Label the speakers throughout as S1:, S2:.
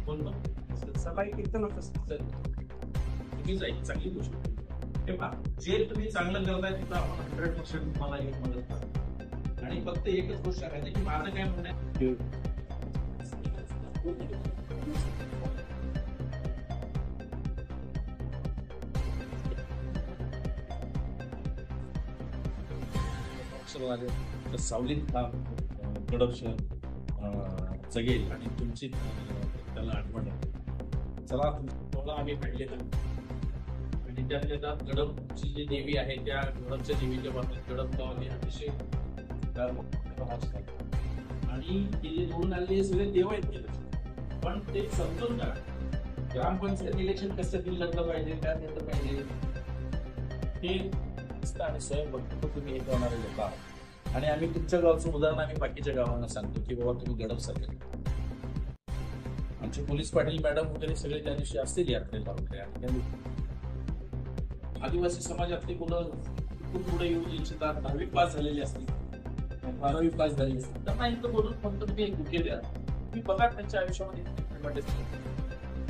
S1: कोण म्हणतो
S2: सफाई कीर्तन होतं सर.
S1: चुकीचं आहे, चांगली गोष्ट आहे. हे पहा, जे तुम्ही चांगलं करताय तिथं आपण 100% तुम्हाला एक मदत करतो. आणि फक्त एकच गोष्ट सांगायची की माझं काय म्हणणं आहे, तर सावलीत काम प्रोडक्शन जगेल आणि तुमची त्याला आठवण आहे. चला तुम्हाला आम्ही काढलेलं आणि त्यातल्या त्यात गडपची जी देवी आहे त्या गडपच्या देवीच्या बाबतीत गडप गावाने अतिशय आणि ते जे निवडून आलेले सगळे देव आहेत गेले, पण ते समजून का ग्रामपंचायत इलेक्शन कशासाठी लढलं पाहिजे, काय घेतलं पाहिजे हे आणि स्वयं बघतो तुम्ही हे करणारे लोक आहात. आणि आम्ही तुमच्या गावचं उदाहरण आम्ही बाकीच्या गावांना सांगतो की बाबा तुम्ही गडप सारखे. आमचे पोलीस पाटील मॅडम वगैरे सगळे त्या दिवशी असतील यात्रेला वगैरे. आणि आदिवासी समाजातली मुलं खूप पुढे येऊ इच्छितात, 10वी पास झालेली असतील, 12वी पास झालेली असतील, त्यांना इथं बोलून फक्त तुम्ही एक बुके द्या. तुम्ही बघा त्यांच्या आयुष्यामध्ये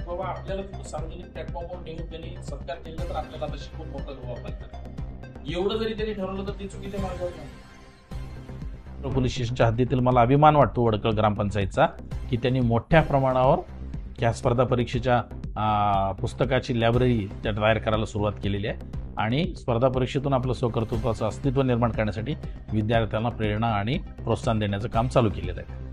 S1: बाबा आपल्याला तुम्ही सार्वजनिक प्लॅटफॉर्मवर नेऊन त्यांनी सत्कार केलं तर आपल्याला आता शिकून मोठं वापरतात. एवढं जरी त्यांनी ठरवलं तर ते चुकीच्या मार्गावर नाही.
S3: पोलीस स्टेशनच्या हद्दीतील मला अभिमान वाटतो वडकळ ग्रामपंचायतचा की त्यांनी मोठ्या प्रमाणावर या स्पर्धा परीक्षेच्या पुस्तकाची लायब्ररी त्या तयार करायला सुरुवात केलेली आहे आणि स्पर्धा परीक्षेतून आपलं स्वकर्तृत्वाचं अस्तित्व निर्माण करण्यासाठी विद्यार्थ्यांना प्रेरणा आणि प्रोत्साहन देण्याचं काम चालू केलेलं आहे.